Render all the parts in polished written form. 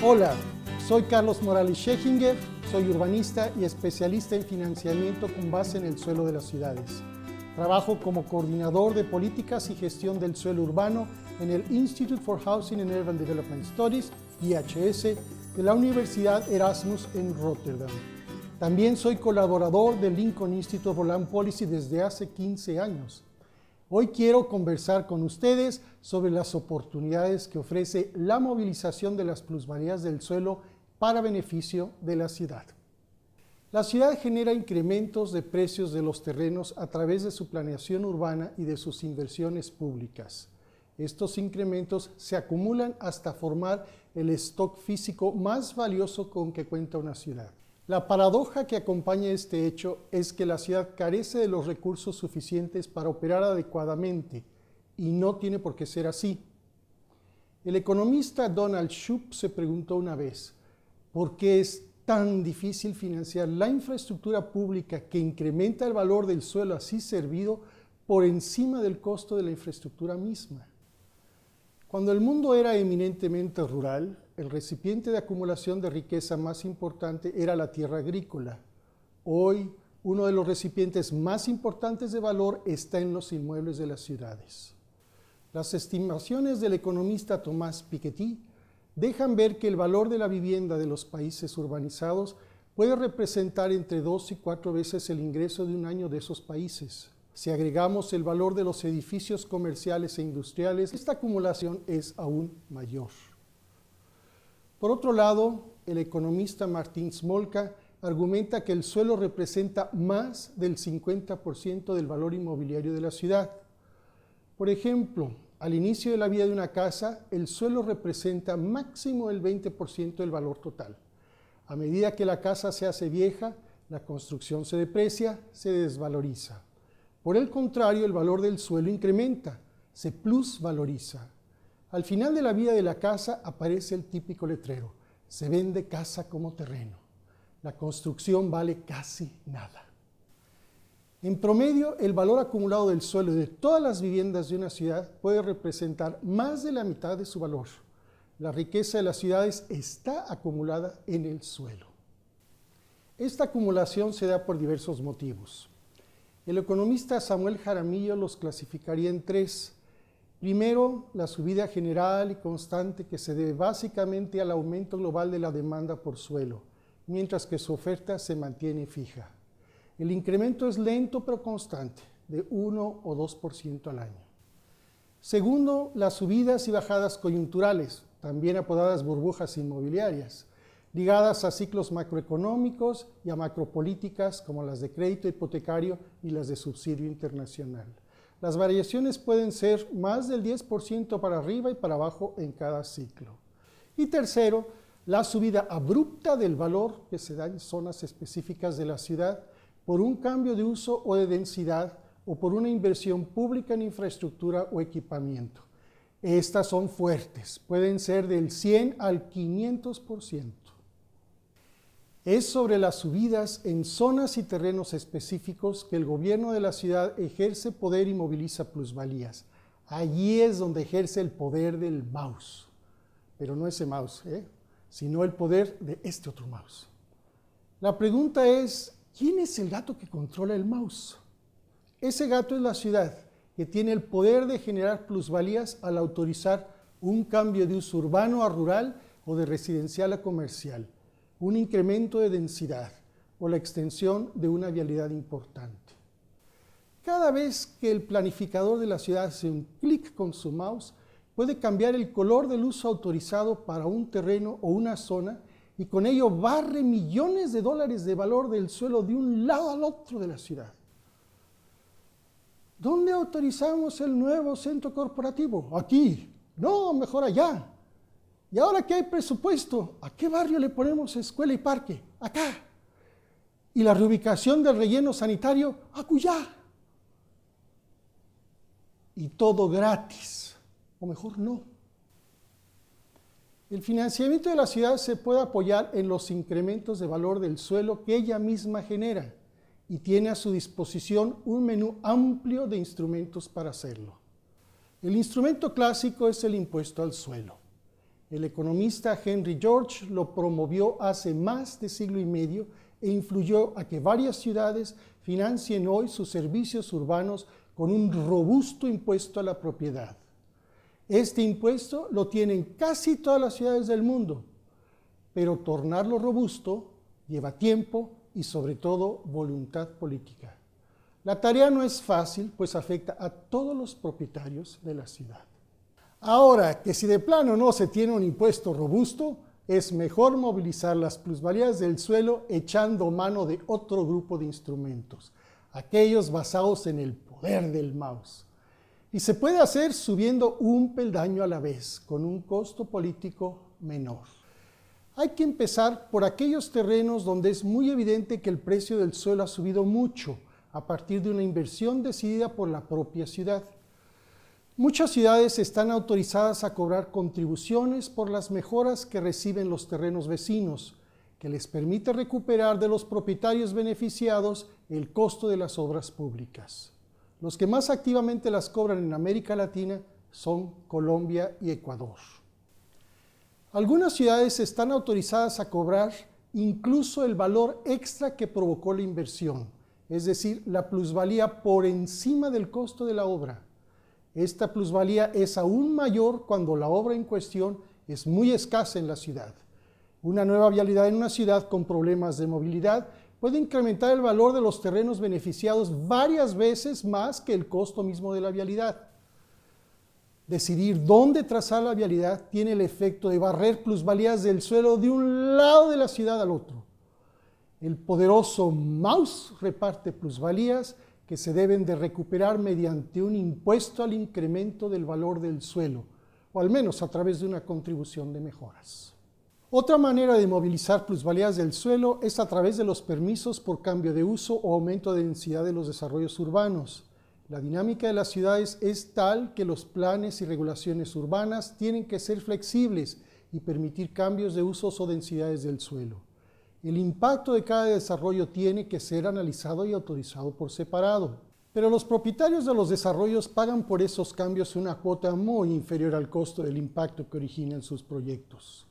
Hola, soy Carlos Morales Schechinger, soy urbanista y especialista en financiamiento con base en el suelo de las ciudades. Trabajo como coordinador de políticas y gestión del suelo urbano en el Institute for Housing and Urban Development Studies, IHS, de la Universidad Erasmus en Rotterdam. También soy colaborador del Lincoln Institute for Land Policy desde hace 15 años. Hoy quiero conversar con ustedes sobre las oportunidades que ofrece la movilización de las plusvalías del suelo para beneficio de la ciudad. La ciudad genera incrementos de precios de los terrenos a través de su planeación urbana y de sus inversiones públicas. Estos incrementos se acumulan hasta formar el stock físico más valioso con que cuenta una ciudad. La paradoja que acompaña este hecho es que la ciudad carece de los recursos suficientes para operar adecuadamente, y no tiene por qué ser así. El economista Donald Shoup se preguntó una vez, ¿por qué es tan difícil financiar la infraestructura pública que incrementa el valor del suelo así servido por encima del costo de la infraestructura misma? Cuando el mundo era eminentemente rural, el recipiente de acumulación de riqueza más importante era la tierra agrícola. Hoy, uno de los recipientes más importantes de valor está en los inmuebles de las ciudades. Las estimaciones del economista Thomas Piketty dejan ver que el valor de la vivienda de los países urbanizados puede representar entre 2 y 4 veces el ingreso de un año de esos países. Si agregamos el valor de los edificios comerciales e industriales, esta acumulación es aún mayor. Por otro lado, el economista Martin Smolka argumenta que el suelo representa más del 50% del valor inmobiliario de la ciudad. Por ejemplo, al inicio de la vida de una casa, el suelo representa máximo el 20% del valor total. A medida que la casa se hace vieja, la construcción se deprecia, se desvaloriza. Por el contrario, el valor del suelo incrementa, se plusvaloriza. Al final de la vida de la casa aparece el típico letrero: se vende casa como terreno. La construcción vale casi nada. En promedio, el valor acumulado del suelo de todas las viviendas de una ciudad puede representar más de la mitad de su valor. La riqueza de las ciudades está acumulada en el suelo. Esta acumulación se da por diversos motivos. El economista Samuel Jaramillo los clasificaría en 3. Primero, la subida general y constante que se debe básicamente al aumento global de la demanda por suelo, mientras que su oferta se mantiene fija. El incremento es lento pero constante, de 1 o 2% al año. Segundo, las subidas y bajadas coyunturales, también apodadas burbujas inmobiliarias, ligadas a ciclos macroeconómicos y a macropolíticas como las de crédito hipotecario y las de subsidio internacional. Las variaciones pueden ser más del 10% para arriba y para abajo en cada ciclo. Y tercero, la subida abrupta del valor que se da en zonas específicas de la ciudad por un cambio de uso o de densidad o por una inversión pública en infraestructura o equipamiento. Estas son fuertes, pueden ser del 100 al 500%. Es sobre las subidas en zonas y terrenos específicos que el gobierno de la ciudad ejerce poder y moviliza plusvalías. Allí es donde ejerce el poder del mouse. Pero no ese mouse, sino el poder de este otro mouse. La pregunta es, ¿quién es el gato que controla el mouse? Ese gato es la ciudad, que tiene el poder de generar plusvalías al autorizar un cambio de uso urbano a rural o de residencial a comercial, un incremento de densidad o la extensión de una vialidad importante. Cada vez que el planificador de la ciudad hace un clic con su mouse, puede cambiar el color del uso autorizado para un terreno o una zona y con ello barre millones de dólares de valor del suelo de un lado al otro de la ciudad. ¿Dónde autorizamos el nuevo centro corporativo? Aquí. No, mejor allá. ¿Y ahora que hay presupuesto? ¿A qué barrio le ponemos escuela y parque? Acá. ¿Y la reubicación del relleno sanitario? Acullá. Y todo gratis. O mejor no. El financiamiento de la ciudad se puede apoyar en los incrementos de valor del suelo que ella misma genera y tiene a su disposición un menú amplio de instrumentos para hacerlo. El instrumento clásico es el impuesto al suelo. El economista Henry George lo promovió hace más de siglo y medio e influyó a que varias ciudades financien hoy sus servicios urbanos con un robusto impuesto a la propiedad. Este impuesto lo tienen casi todas las ciudades del mundo, pero tornarlo robusto lleva tiempo y sobre todo voluntad política. La tarea no es fácil, pues afecta a todos los propietarios de la ciudad. Ahora, que si de plano no se tiene un impuesto robusto, es mejor movilizar las plusvalías del suelo echando mano de otro grupo de instrumentos, aquellos basados en el poder del mouse. Y se puede hacer subiendo un peldaño a la vez, con un costo político menor. Hay que empezar por aquellos terrenos donde es muy evidente que el precio del suelo ha subido mucho a partir de una inversión decidida por la propia ciudad. Muchas ciudades están autorizadas a cobrar contribuciones por las mejoras que reciben los terrenos vecinos, que les permite recuperar de los propietarios beneficiados el costo de las obras públicas. Los que más activamente las cobran en América Latina son Colombia y Ecuador. Algunas ciudades están autorizadas a cobrar incluso el valor extra que provocó la inversión, es decir, la plusvalía por encima del costo de la obra. Esta plusvalía es aún mayor cuando la obra en cuestión es muy escasa en la ciudad. Una nueva vialidad en una ciudad con problemas de movilidad puede incrementar el valor de los terrenos beneficiados varias veces más que el costo mismo de la vialidad. Decidir dónde trazar la vialidad tiene el efecto de barrer plusvalías del suelo de un lado de la ciudad al otro. El poderoso mouse reparte plusvalías que se deben de recuperar mediante un impuesto al incremento del valor del suelo, o al menos a través de una contribución de mejoras. Otra manera de movilizar plusvalías del suelo es a través de los permisos por cambio de uso o aumento de densidad de los desarrollos urbanos. La dinámica de las ciudades es tal que los planes y regulaciones urbanas tienen que ser flexibles y permitir cambios de usos o densidades del suelo. El impacto de cada desarrollo tiene que ser analizado y autorizado por separado. Pero los propietarios de los desarrollos pagan por esos cambios una cuota muy inferior al costo del impacto que originan sus proyectos.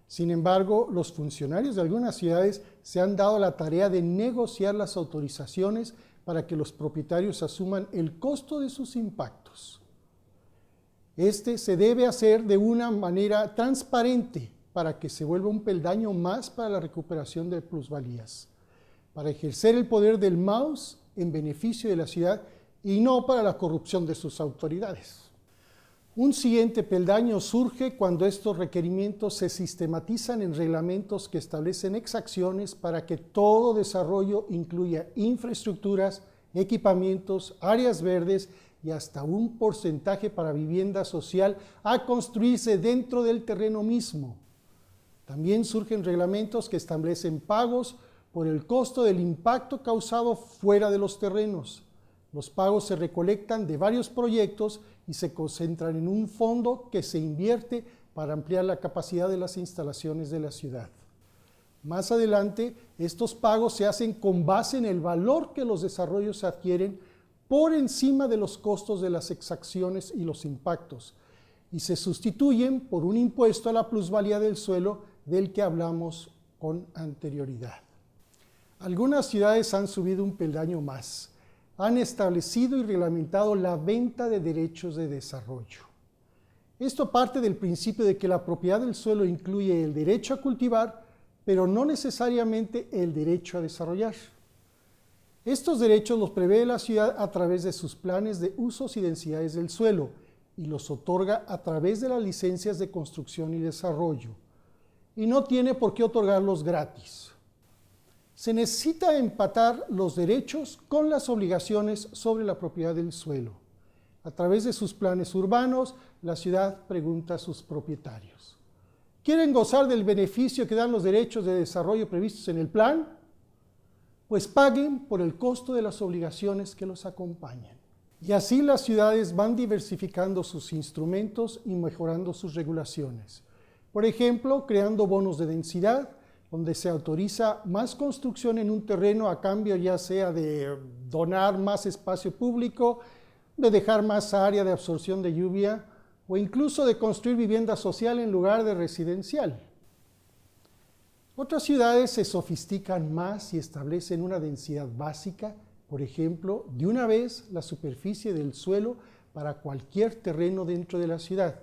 Sin embargo, los funcionarios de algunas ciudades se han dado la tarea de negociar las autorizaciones para que los propietarios asuman el costo de sus impactos. Este se debe hacer de una manera transparente, para que se vuelva un peldaño más para la recuperación de plusvalías, para ejercer el poder del mouse en beneficio de la ciudad y no para la corrupción de sus autoridades. Un siguiente peldaño surge cuando estos requerimientos se sistematizan en reglamentos que establecen exacciones para que todo desarrollo incluya infraestructuras, equipamientos, áreas verdes y hasta un porcentaje para vivienda social a construirse dentro del terreno mismo. También surgen reglamentos que establecen pagos por el costo del impacto causado fuera de los terrenos. Los pagos se recolectan de varios proyectos y se concentran en un fondo que se invierte para ampliar la capacidad de las instalaciones de la ciudad. Más adelante, estos pagos se hacen con base en el valor que los desarrollos adquieren por encima de los costos de las exacciones y los impactos, y se sustituyen por un impuesto a la plusvalía del suelo del que hablamos con anterioridad. Algunas ciudades han subido un peldaño más. Han establecido y reglamentado la venta de derechos de desarrollo. Esto parte del principio de que la propiedad del suelo incluye el derecho a cultivar, pero no necesariamente el derecho a desarrollar. Estos derechos los prevé la ciudad a través de sus planes de usos y densidades del suelo y los otorga a través de las licencias de construcción y desarrollo. Y no tiene por qué otorgarlos gratis. Se necesita empatar los derechos con las obligaciones sobre la propiedad del suelo. A través de sus planes urbanos, la ciudad pregunta a sus propietarios: ¿quieren gozar del beneficio que dan los derechos de desarrollo previstos en el plan? Pues paguen por el costo de las obligaciones que los acompañan. Y así las ciudades van diversificando sus instrumentos y mejorando sus regulaciones. Por ejemplo, creando bonos de densidad, donde se autoriza más construcción en un terreno a cambio ya sea de donar más espacio público, de dejar más área de absorción de lluvia o incluso de construir vivienda social en lugar de residencial. Otras ciudades se sofistican más y establecen una densidad básica, por ejemplo, de una vez la superficie del suelo para cualquier terreno dentro de la ciudad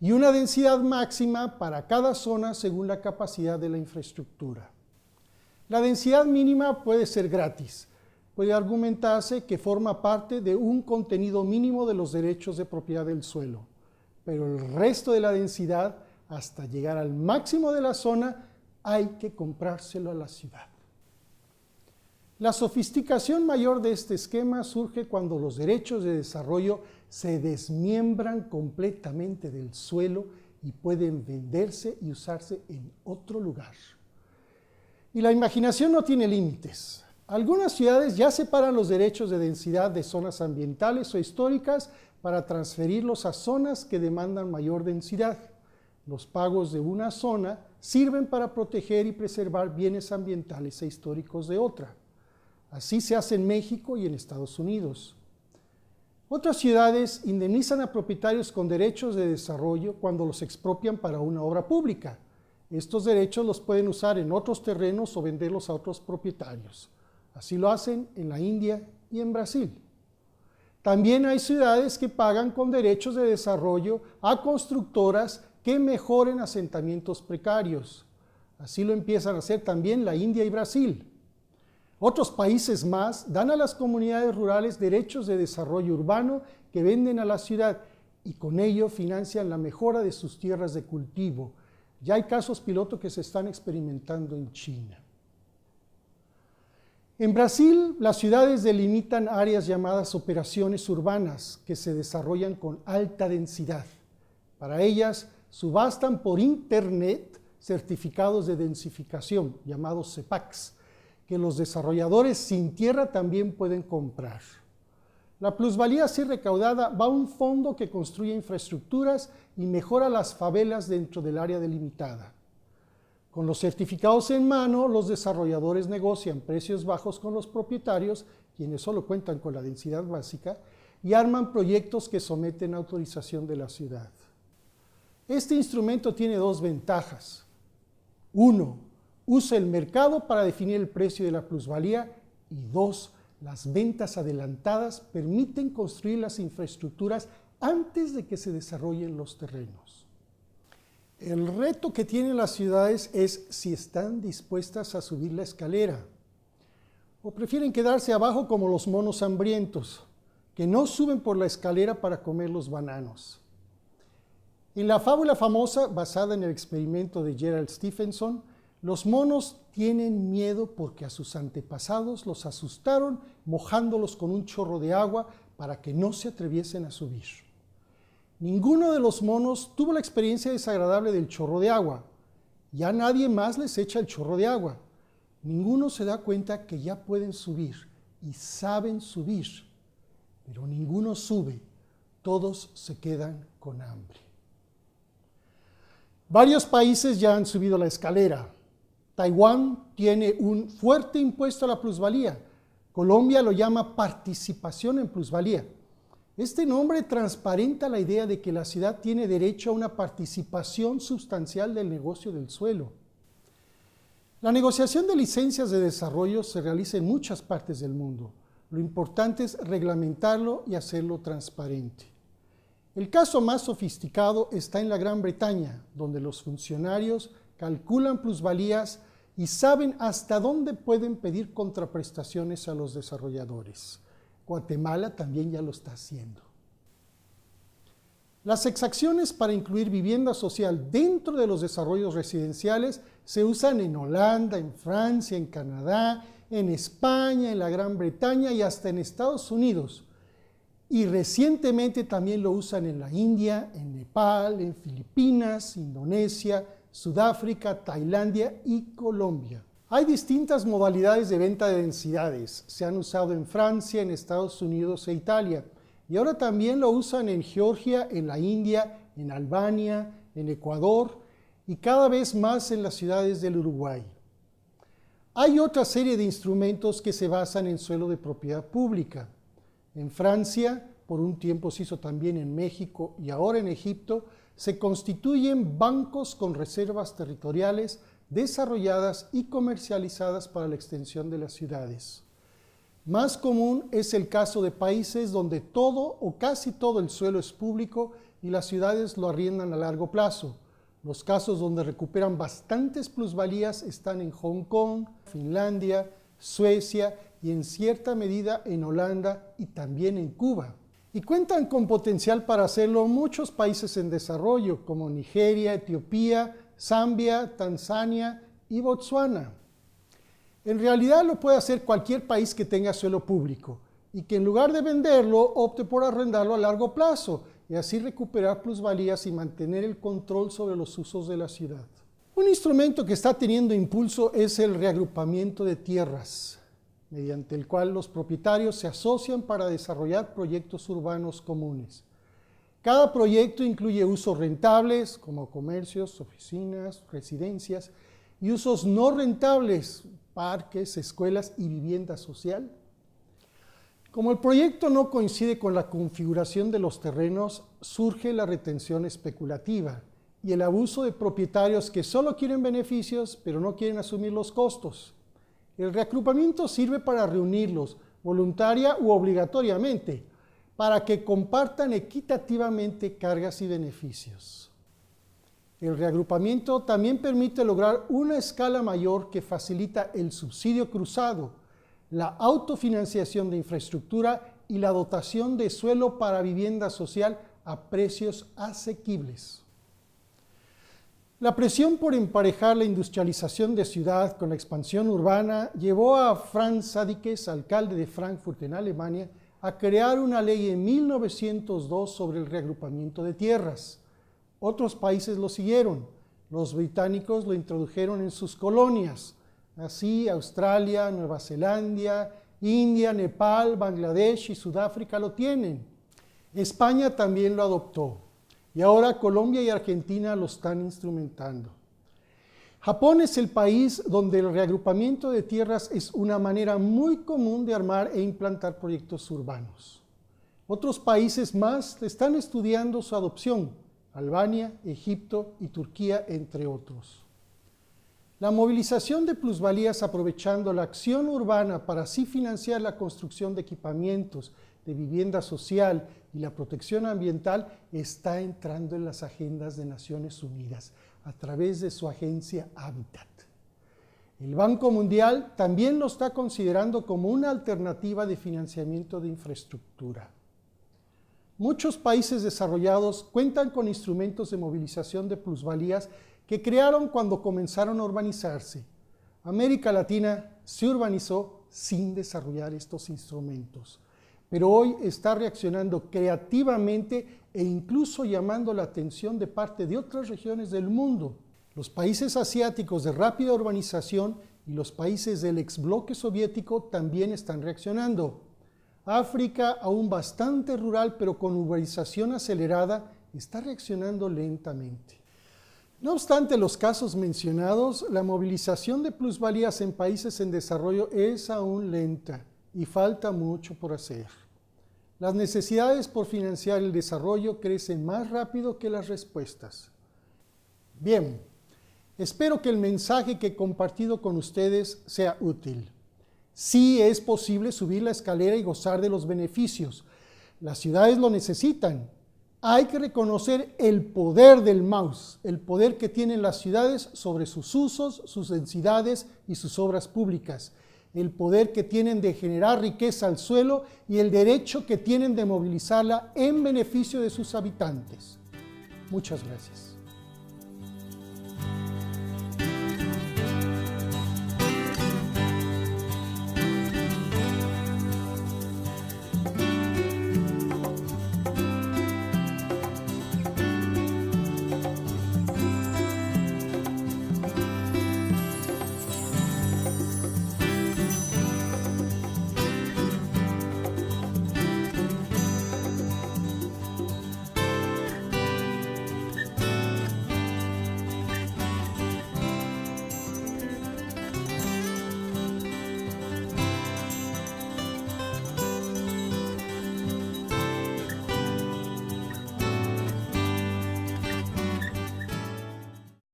y una densidad máxima para cada zona según la capacidad de la infraestructura. La densidad mínima puede ser gratis. Puede argumentarse que forma parte de un contenido mínimo de los derechos de propiedad del suelo, pero el resto de la densidad, hasta llegar al máximo de la zona, hay que comprárselo a la ciudad. La sofisticación mayor de este esquema surge cuando los derechos de desarrollo se desmiembran completamente del suelo y pueden venderse y usarse en otro lugar. Y la imaginación no tiene límites. Algunas ciudades ya separan los derechos de densidad de zonas ambientales o históricas para transferirlos a zonas que demandan mayor densidad. Los pagos de una zona sirven para proteger y preservar bienes ambientales e históricos de otra. Así se hace en México y en Estados Unidos. Otras ciudades indemnizan a propietarios con derechos de desarrollo cuando los expropian para una obra pública. Estos derechos los pueden usar en otros terrenos o venderlos a otros propietarios. Así lo hacen en la India y en Brasil. También hay ciudades que pagan con derechos de desarrollo a constructoras que mejoren asentamientos precarios. Así lo empiezan a hacer también la India y Brasil. Otros países más dan a las comunidades rurales derechos de desarrollo urbano que venden a la ciudad y con ello financian la mejora de sus tierras de cultivo. Ya hay casos piloto que se están experimentando en China. En Brasil, las ciudades delimitan áreas llamadas operaciones urbanas que se desarrollan con alta densidad. Para ellas, subastan por internet certificados de densificación, llamados CEPACs, que los desarrolladores sin tierra también pueden comprar. La plusvalía así recaudada va a un fondo que construye infraestructuras y mejora las favelas dentro del área delimitada. Con los certificados en mano, los desarrolladores negocian precios bajos con los propietarios, quienes solo cuentan con la densidad básica, y arman proyectos que someten a autorización de la ciudad. Este instrumento tiene dos ventajas. Uno, usa el mercado para definir el precio de la plusvalía y dos, las ventas adelantadas permiten construir las infraestructuras antes de que se desarrollen los terrenos. El reto que tienen las ciudades es si están dispuestas a subir la escalera o prefieren quedarse abajo como los monos hambrientos, que no suben por la escalera para comer los bananos. En la fábula famosa, basada en el experimento de Gerald Stephenson, los monos tienen miedo porque a sus antepasados los asustaron mojándolos con un chorro de agua para que no se atreviesen a subir. Ninguno de los monos tuvo la experiencia desagradable del chorro de agua. Ya nadie más les echa el chorro de agua. Ninguno se da cuenta que ya pueden subir y saben subir, pero ninguno sube. Todos se quedan con hambre. Varios países ya han subido la escalera. Taiwán tiene un fuerte impuesto a la plusvalía. Colombia lo llama participación en plusvalía. Este nombre transparenta la idea de que la ciudad tiene derecho a una participación sustancial del negocio del suelo. La negociación de licencias de desarrollo se realiza en muchas partes del mundo. Lo importante es reglamentarlo y hacerlo transparente. El caso más sofisticado está en la Gran Bretaña, donde los funcionarios calculan plusvalías y saben hasta dónde pueden pedir contraprestaciones a los desarrolladores. Guatemala también ya lo está haciendo. Las exacciones para incluir vivienda social dentro de los desarrollos residenciales se usan en Holanda, en Francia, en Canadá, en España, en la Gran Bretaña y hasta en Estados Unidos. Y recientemente también lo usan en la India, en Nepal, en Filipinas, Indonesia, Sudáfrica, Tailandia y Colombia. Hay distintas modalidades de venta de densidades. Se han usado en Francia, en Estados Unidos e Italia. Y ahora también lo usan en Georgia, en la India, en Albania, en Ecuador y cada vez más en las ciudades del Uruguay. Hay otra serie de instrumentos que se basan en suelo de propiedad pública. En Francia, por un tiempo se hizo también en México y ahora en Egipto, se constituyen bancos con reservas territoriales desarrolladas y comercializadas para la extensión de las ciudades. Más común es el caso de países donde todo o casi todo el suelo es público y las ciudades lo arriendan a largo plazo. Los casos donde recuperan bastantes plusvalías están en Hong Kong, Finlandia, Suecia y en cierta medida en Holanda y también en Cuba. Y cuentan con potencial para hacerlo muchos países en desarrollo como Nigeria, Etiopía, Zambia, Tanzania y Botsuana. En realidad lo puede hacer cualquier país que tenga suelo público y que en lugar de venderlo opte por arrendarlo a largo plazo y así recuperar plusvalías y mantener el control sobre los usos de la ciudad. Un instrumento que está teniendo impulso es el reagrupamiento de tierras, mediante el cual los propietarios se asocian para desarrollar proyectos urbanos comunes. Cada proyecto incluye usos rentables, como comercios, oficinas, residencias, y usos no rentables, parques, escuelas y vivienda social. Como el proyecto no coincide con la configuración de los terrenos, surge la retención especulativa y el abuso de propietarios que solo quieren beneficios, pero no quieren asumir los costos. El reagrupamiento sirve para reunirlos, voluntaria u obligatoriamente, para que compartan equitativamente cargas y beneficios. El reagrupamiento también permite lograr una escala mayor que facilita el subsidio cruzado, la autofinanciación de infraestructura y la dotación de suelo para vivienda social a precios asequibles. La presión por emparejar la industrialización de ciudad con la expansión urbana llevó a Franz Sadikes, alcalde de Frankfurt en Alemania, a crear una ley en 1902 sobre el reagrupamiento de tierras. Otros países lo siguieron. Los británicos lo introdujeron en sus colonias. Así, Australia, Nueva Zelanda, India, Nepal, Bangladesh y Sudáfrica lo tienen. España también lo adoptó. Y ahora Colombia y Argentina lo están instrumentando. Japón es el país donde el reagrupamiento de tierras es una manera muy común de armar e implantar proyectos urbanos. Otros países más están estudiando su adopción, Albania, Egipto y Turquía, entre otros. La movilización de plusvalías aprovechando la acción urbana para así financiar la construcción de equipamientos, de vivienda social y la protección ambiental está entrando en las agendas de Naciones Unidas a través de su agencia Hábitat. El Banco Mundial también lo está considerando como una alternativa de financiamiento de infraestructura. Muchos países desarrollados cuentan con instrumentos de movilización de plusvalías que crearon cuando comenzaron a urbanizarse. América Latina se urbanizó sin desarrollar estos instrumentos, pero hoy está reaccionando creativamente e incluso llamando la atención de parte de otras regiones del mundo. Los países asiáticos de rápida urbanización y los países del exbloque soviético también están reaccionando. África, aún bastante rural pero con urbanización acelerada, está reaccionando lentamente. No obstante los casos mencionados, la movilización de plusvalías en países en desarrollo es aún lenta y falta mucho por hacer. Las necesidades por financiar el desarrollo crecen más rápido que las respuestas. Bien, espero que el mensaje que he compartido con ustedes sea útil. Sí es posible subir la escalera y gozar de los beneficios. Las ciudades lo necesitan. Hay que reconocer el poder del mouse, el poder que tienen las ciudades sobre sus usos, sus densidades y sus obras públicas, el poder que tienen de generar riqueza al suelo y el derecho que tienen de movilizarla en beneficio de sus habitantes. Muchas gracias.